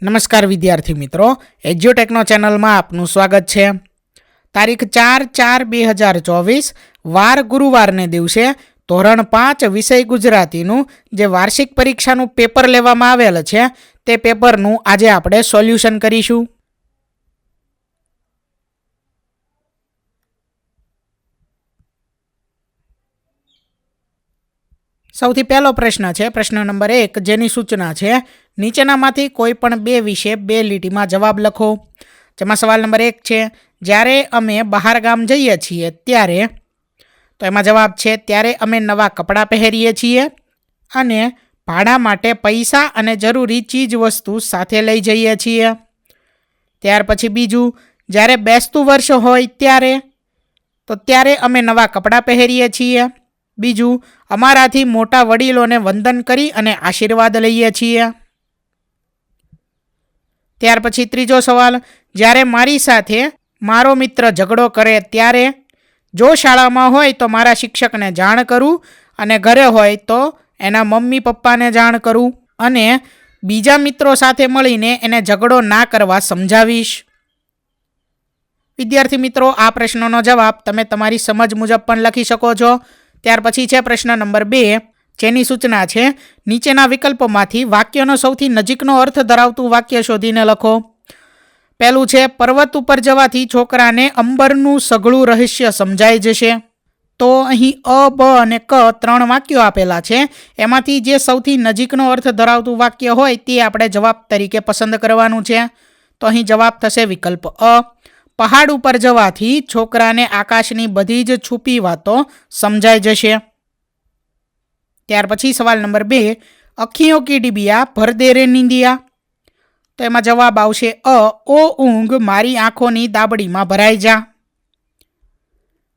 નમસ્કાર વિદ્યાર્થી મિત્રો, એજ્યુટેકનો ચેનલમાં આપનું સ્વાગત છે। તારીખ 4/4/2024 વાર ગુરુવારને દિવસે ધોરણ 5 વિષય ગુજરાતીનું જે વાર્ષિક પરીક્ષાનું પેપર લેવામાં આવેલ છે તે પેપરનું આજે આપણે સોલ્યુશન કરીશું। સૌથી પહેલો પ્રશ્ન છે પ્રશ્ન નંબર 1, જેની સૂચના છે નીચેનામાંથી કોઈ પણ બે વિશે બે લીટીમાં જવાબ લખો। જેમાં સવાલ નંબર 1 છે, જ્યારે અમે બહાર ગામ જઈએ છીએ ત્યારે, તો એમાં જવાબ છે ત્યારે અમે નવા કપડાં પહેરીએ છીએ અને ભાડા માટે પૈસા અને જરૂરી ચીજ વસ્તુ સાથે લઈ જઈએ છીએ। ત્યાર પછી બીજું, જ્યારે બેસતું વર્ષ હોય ત્યારે, તો ત્યારે અમે નવા કપડાં પહેરીએ છીએ। બીજું, અમારાથી મોટા વડીલોને વંદન કરી અને આશીર્વાદ લઈએ છીએ। ત્યાર પછી ત્રીજો સવાલ, જ્યારે મારી સાથે મારો મિત્ર ઝઘડો કરે ત્યારે, જો શાળામાં હોય તો મારા શિક્ષકને જાણ કરું અને ઘરે હોય તો એના મમ્મી પપ્પાને જાણ કરું અને બીજા મિત્રો સાથે મળીને એને ઝઘડો ના કરવા સમજાવીશ। વિદ્યાર્થી મિત્રો, આ પ્રશ્નનો જવાબ તમે તમારી સમજ મુજબ પણ લખી શકો છો। ત્યાર પછી છે પ્રશ્ન નંબર 2, જેની સૂચના છે નીચેના વિકલ્પોમાંથી વાક્યનો સૌથી નજીકનો અર્થ ધરાવતું વાક્ય શોધીને લખો। પહેલું છે, પર્વત ઉપર જવાથી છોકરાને અંબરનું સઘળું રહસ્ય સમજાઈ જશે। તો અહીં અ, બ અને ક 3 વાક્યો આપેલા છે, એમાંથી જે સૌથી નજીકનો અર્થ ધરાવતું વાક્ય હોય તે આપણે જવાબ તરીકે પસંદ કરવાનું છે। તો અહીં જવાબ થશે વિકલ્પ અ, પહાડ ઉપર જવાથી છોકરાને આકાશની બધી જ છુપી વાતો સમજાઈ જશે। ત્યાર પછી સવાલ નંબર 2, અખિયો કી ડિબિયા ભર દે રે નીંદિયા, તો એમાં જવાબ આવશે અ, ઓ ઊંઘ મારી આંખોની દાબડીમાં ભરાઈ જા।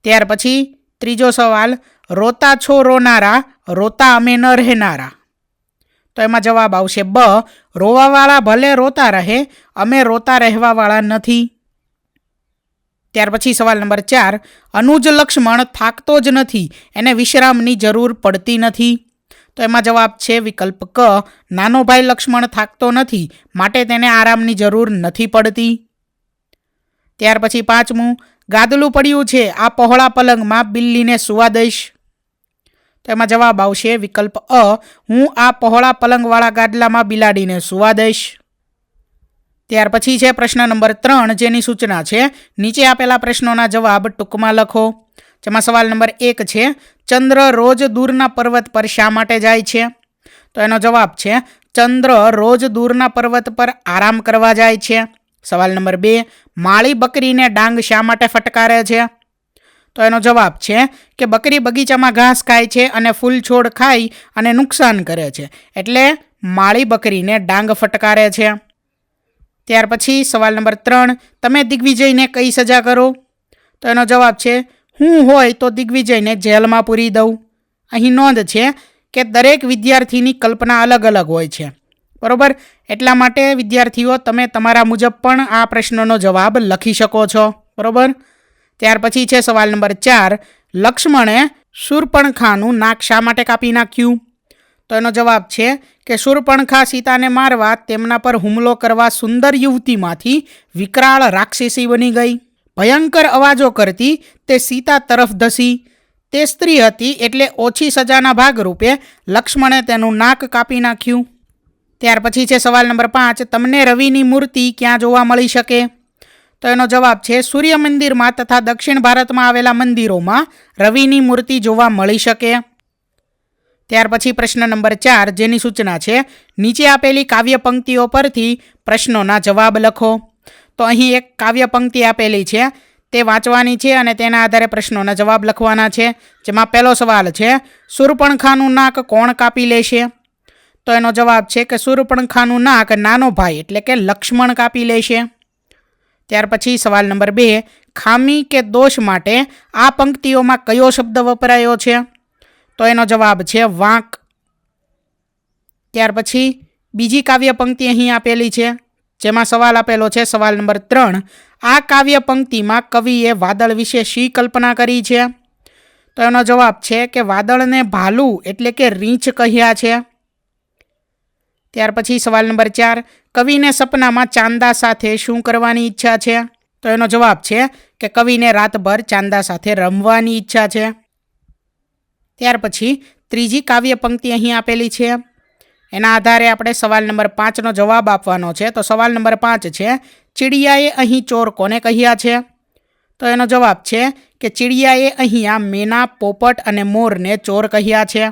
ત્યાર પછી ત્રીજો સવાલ, રોતા છો રોનારા રોતા અમે ન રહેનારા, તો એમાં જવાબ આવશે બ, રોવાવાળા ભલે રોતા રહે અમે રોતા રહેવાવાળા નથી। ત્યાર પછી સવાલ નંબર 4, અનુજ લક્ષ્મણ થાકતો જ નથી, એને વિશ્રામની જરૂર પડતી નથી, તો એમાં જવાબ છે વિકલ્પ ક, નાનો ભાઈ લક્ષ્મણ થાકતો નથી માટે તેને આરામની જરૂર નથી પડતી। ત્યાર પછી 5મું, ગાદલું પડ્યું છે આ પહોળા પલંગમાં બિલ્લીને સુવા દઈશ, તો એમાં જવાબ આવશે વિકલ્પ અ, હું આ પહોળા પલંગવાળા ગાદલામાં બિલાડીને સુવા દઈશ। ત્યાર પછી છે પ્રશ્ન નંબર 3, જેની સૂચના છે નીચે આપેલા પ્રશ્નોના જવાબ ટૂંકમાં લખો। જેમાં સવાલ નંબર 1 છે, ચંદ્ર રોજ દૂરના પર્વત પર શા માટે જાય છે, તો એનો જવાબ છે ચંદ્ર રોજ દૂરના પર્વત પર આરામ કરવા જાય છે। સવાલ નંબર 2, માળી બકરીને ડાંગ શા માટે ફટકારે છે, તો એનો જવાબ છે કે બકરી બગીચામાં ઘાસ ખાય છે અને ફૂલ છોડ ખાઈ અને નુકસાન કરે છે, એટલે માળી બકરીને ડાંગ ફટકારે છે। ત્યાર પછી સવાલ નંબર 3, તમે દિગ્વિજયને કઈ સજા કરો, તો એનો જવાબ છે હું હોય તો દિગ્વિજયને જેલમાં પૂરી દઉં। અહીં નોંધ છે કે દરેક વિદ્યાર્થીની કલ્પના અલગ અલગ હોય છે, બરાબર, એટલા માટે વિદ્યાર્થીઓ તમે તમારા મુજબ પણ આ પ્રશ્નનો જવાબ લખી શકો છો, બરાબર। ત્યાર પછી છે સવાલ નંબર 4, લક્ષ્મણે શૂર્પણખાનું નાક શા માટે કાપી નાખ્યું, તો એનો જવાબ છે કે શૂર્પણખા સીતાને મારવા તેમના પર હુમલો કરવા સુંદર યુવતીમાંથી વિકરાળ રાક્ષસી બની ગઈ, ભયંકર અવાજો કરતી તે સીતા તરફ ધસી, તે સ્ત્રી હતી એટલે ઓછી સજાના ભાગરૂપે લક્ષ્મણે તેનું નાક કાપી નાખ્યું। ત્યાર પછી છે સવાલ નંબર 5, તમને રવિની મૂર્તિ ક્યાં જોવા મળી શકે, તો એનો જવાબ છે સૂર્ય મંદિરમાં તથા દક્ષિણ ભારતમાં આવેલા મંદિરોમાં રવિની મૂર્તિ જોવા મળી શકે। ત્યાર પછી પ્રશ્ન નંબર 4, જેની સૂચના છે નીચે આપેલી કાવ્ય પંક્તિઓ પરથી પ્રશ્નોના જવાબ લખો। તો અહીં એક કાવ્ય પંક્તિ આપેલી છે તે વાંચવાની છે અને તેના આધારે પ્રશ્નોના જવાબ લખવાના છે। જેમાં પહેલો સવાલ છે, શૂર્પણખાનું નાક કોણ કાપી લેશે, તો એનો જવાબ છે કે શૂર્પણખાનું નાક નાનો ભાઈ એટલે કે લક્ષ્મણ કાપી લેશે। ત્યાર પછી સવાલ નંબર 2, ખામી કે દોષ માટે આ પંક્તિઓમાં કયો શબ્દ વપરાયો છે, તો એનો જવાબ છે વાંક। ત્યાર પછી બીજી કાવ્ય પંક્તિ અહીં આપેલી છે, જેમાં સવાલ આપેલો છે સવાલ નંબર 3, આ કાવ્ય પંક્તિમાં કવિએ વાદળ વિશે શી કલ્પના કરી છે, તો એનો જવાબ છે કે વાદળને ભાલુ એટલે કે રીંછ કહ્યા છે। ત્યાર પછી સવાલ નંબર 4, કવિને સપનામાં ચાંદા સાથે શું કરવાની ઈચ્છા છે? તો એનો જવાબ છે કે કવિને રાતભર ચાંદા સાથે રમવાની ઈચ્છા છે. ત્યાર પછી ત્રીજી કાવ્ય પંક્તિ અહીં આપેલી છે. એના આધારે આપણે સવાલ નંબર 5નો જવાબ આપવાનો છે. તો સવાલ નંબર 5 છે, ચીડિયાએ અહીં ચોર કોને કહ્યા છે? તો એનો જવાબ છે કે ચીડિયાએ અહીંયા મેના, પોપટ અને મોરને ચોર કહ્યા છે.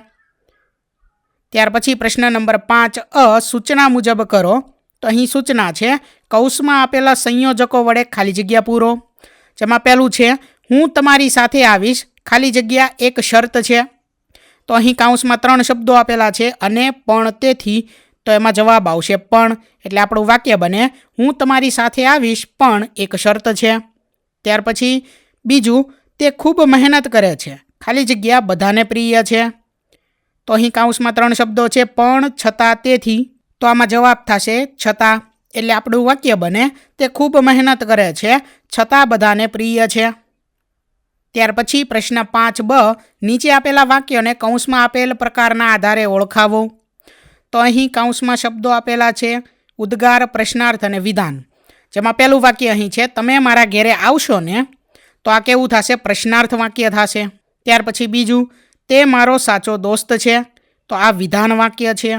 ત્યાર પછી પ્રશ્ન નંબર 5 સૂચના મુજબ કરો. તો અહીં સૂચના છે, કૌંસમાં આપેલા સંયોજકો વડે ખાલી જગ્યા પૂરો. જેમાં પહેલું છે, હું તમારી સાથે આવીશ, ખાલી જગ્યા એક શરત છે. તો અહીં કૌંસમાં 3 શબ્દો આપેલા છે, અને પણ, તેથી. તો એમાં જવાબ આવશે પણ. એટલે આપણું વાક્ય બને, હું તમારી સાથે આવીશ પણ એક શરત છે. ત્યાર પછી બીજું, તે ખૂબ મહેનત કરે છે, ખાલી જગ્યા બધાને પ્રિય છે. તો અહીં કૌંસમાં 3 શબ્દો છે, પણ, છતાં, તેથી. તો આમાં જવાબ થશે છતાં. એટલે આપણું વાક્ય બને, તે ખૂબ મહેનત કરે છે, છતાં બધાને પ્રિય છે. ત્યાર પછી પ્રશ્ન 5બ, નીચે આપેલા વાક્યોને કૌંસમાં આપેલ પ્રકારના આધારે ઓળખાવો. તો અહીં કૌંસમાં શબ્દો આપેલા છે, ઉદ્ગાર, પ્રશ્નાર્થ અને વિધાન. જેમાં પહેલું વાક્ય અહીં છે, તમે મારા ઘેરે આવશો ને? તો આ કેવું થશે? પ્રશ્નાર્થ વાક્ય થશે. ત્યાર પછી બીજું, તે મારો સાચો દોસ્ત છે. તો આ વિધાન વાક્ય છે.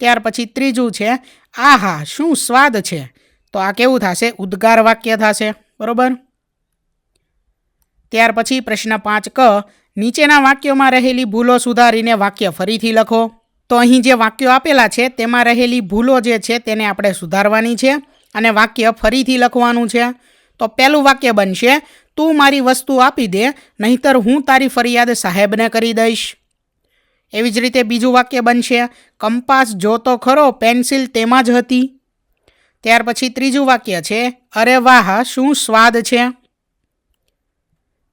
ત્યાર પછી ત્રીજું છે, આહા શું સ્વાદ છે. તો આ કેવું થશે? ઉદ્ગાર વાક્ય થશે. બરોબર. ત્યાર પછી પ્રશ્ન 5ક, નીચેના વાક્યોમાં રહેલી ભૂલો સુધારીને વાક્ય ફરીથી લખો. તો અહીં જે વાક્યો આપેલા છે તેમાં રહેલી ભૂલો જે છે તેને આપણે સુધારવાની છે અને વાક્ય ફરીથી લખવાનું છે. તો પહેલું વાક્ય બનશે, તું મારી વસ્તુ આપી દે, નહીંતર હું તારી ફરિયાદ સાહેબને કરી દઈશ. એવી જ રીતે બીજું વાક્ય બનશે, કંપાસ જોતો ખરો, પેન્સિલ તેમાં જ હતી. ત્યાર પછી ત્રીજું વાક્ય છે, અરે વાહ શું સ્વાદ છે.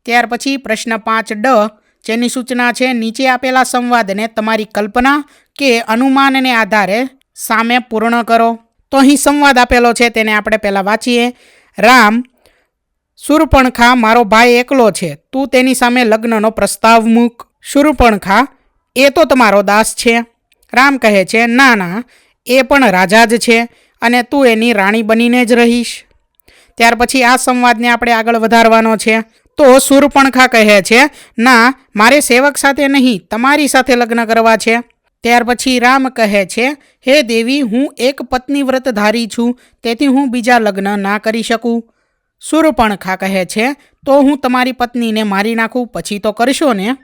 ત્યાર પછી પ્રશ્ન 5ડ, જેની સૂચના છે, નીચે આપેલા સંવાદને તમારી કલ્પના કે અનુમાનને આધારે સામે પૂર્ણ કરો. તો અહીં સંવાદ આપેલો છે, તેને આપણે પહેલાં વાંચીએ. રામ, શૂર્પણખા, મારો ભાઈ એકલો છે, તું તેની સામે લગ્નનો પ્રસ્તાવ મૂક. શૂર્પણખા, એ તો તમારો દાસ છે. રામ કહે છે, ના ના, એ પણ રાજા જ છે અને તું એની રાણી બનીને જ રહીશ. ત્યાર પછી આ સંવાદને આપણે આગળ વધારવાનો છે. તો શૂર્પણખા કહે છે, ના, મારે સેવક સાથે નહીં, તમારી સાથે લગ્ન કરવા છે. ત્યાર પછી રામ કહે છે, હે દેવી, હું એક પત્ની વ્રતધારી છું, તેથી હું બીજા લગ્ન ના કરી શકું. શૂર્પણખા કહે છે, તો હું તમારી પત્નીને મારી નાખું, પછી તો કરશો ને?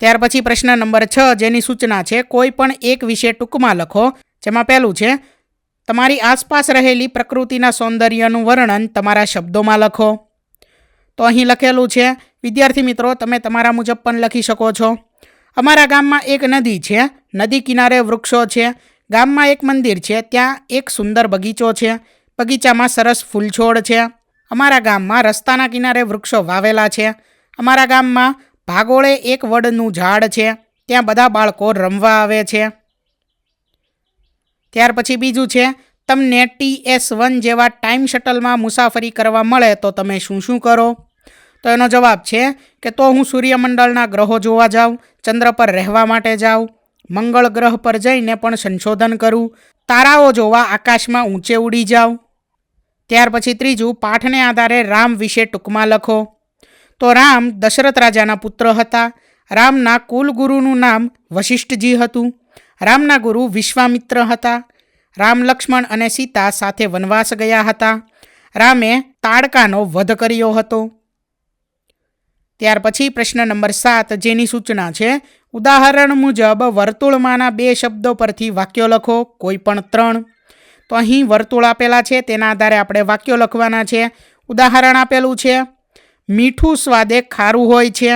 ત્યાર પછી પ્રશ્ન નંબર 6, જેની સૂચના છે, કોઈ પણ એક વિશે ટૂંકમાં લખો. જેમાં પહેલું છે, તમારી આસપાસ રહેલી પ્રકૃતિના સૌંદર્યનું વર્ણન તમારા શબ્દોમાં લખો. તો અહીં લખેલું છે, વિદ્યાર્થી મિત્રો, તમે તમારા મુજબ પણ લખી શકો છો. અમારા ગામમાં એક નદી છે, નદી કિનારે વૃક્ષો છે. ગામમાં એક મંદિર છે, ત્યાં એક સુંદર બગીચો છે. બગીચામાં સરસ ફૂલછોડ છે. અમારા ગામમાં રસ્તાના કિનારે વૃક્ષો વાવેલા છે. અમારા ગામમાં ભાગોળે એક વડનું ઝાડ છે, ત્યાં બધા બાળકો રમવા આવે છે. ત્યાર પછી બીજું છે, તમને TS1 જેવા ટાઈમ શટલમાં મુસાફરી કરવા મળે તો તમે શું શું કરો? તો એનો જવાબ છે કે તો હું સૂર્યમંડળના ગ્રહો જોવા જાઉં, ચંદ્ર પર રહેવા માટે જાઉં, મંગળ ગ્રહ પર જઈને પણ સંશોધન કરું, તારાઓ જોવા આકાશમાં ઊંચે ઉડી જાઉં. ત્યાર પછી ત્રીજું, પાઠને આધારે રામ વિશે ટૂંકમાં લખો. તો રામ દશરથ રાજાના પુત્ર હતા. રામના કુલ ગુરુનું નામ વશિષ્ઠજી હતું. રામના ગુરુ વિશ્વામિત્ર હતા. રામ, લક્ષ્મણ અને સીતા સાથે વનવાસ ગયા હતા. રામે તાડકાનો વધ કર્યો હતો. ત્યાર પછી પ્રશ્ન નંબર 7, જેની સૂચના છે, ઉદાહરણ મુજબ વર્તુળમાંના 2 શબ્દો પરથી વાક્યો લખો, કોઈ પણ 3. તો અહીં વર્તુળ આપેલા છે, તેના આધારે આપણે વાક્યો લખવાના છે. ઉદાહરણ આપેલું છે, મીઠું સ્વાદે ખારું હોય છે.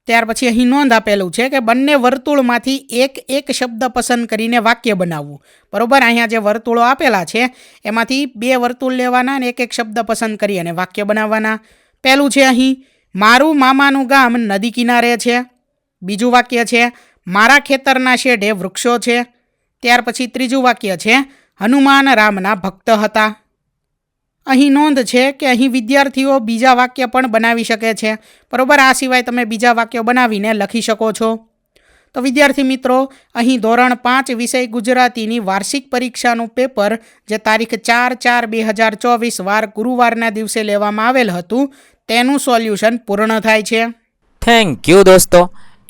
ત્યાર પછી અહીં નોંધ આપેલું છે કે બંને વર્તુળમાંથી એક શબ્દ પસંદ કરીને વાક્ય બનાવવું. બરોબર. અહીંયા જે વર્તુળો આપેલા છે એમાંથી 2 વર્તુળ લેવાના અને એક શબ્દ પસંદ કરી અને વાક્ય બનાવવાના. પહેલું છે અહીં, મારું મામાનું ગામ નદી કિનારે છે. બીજું વાક્ય છે, મારા ખેતરના શેઢે વૃક્ષો છે. ત્યાર પછી ત્રીજું વાક્ય છે, હનુમાન રામના ભક્ત હતા. અહીં નોંધ છે કે અહીં વિદ્યાર્થીઓ બીજા વાક્ય પણ બનાવી શકે છે. બરોબર. આ સિવાય તમે બીજા વાક્યો બનાવીને લખી શકો છો. તો વિદ્યાર્થી મિત્રો, અહીં ધોરણ 5 વિષય ગુજરાતીની વાર્ષિક પરીક્ષાનું પેપર જે તારીખ 4/4/2024 વાર ગુરુવારના દિવસે લેવામાં આવેલ હતું તેનું સોલ્યુશન પૂર્ણ થાય છે. થેન્ક યુ દોસ્તો.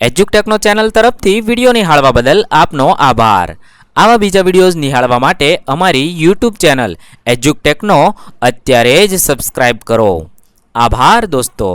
એજ્યુકટેકનો ચેનલ તરફથી વિડીયો નિહાળવા બદલ આપનો આભાર. આવા બીજા વિડીયોઝ નિહાળવા માટે અમારી યુટ્યુબ ચેનલ એજ્યુકટેકનો અત્યારે જ સબસ્ક્રાઇબ કરો. આભાર દોસ્તો.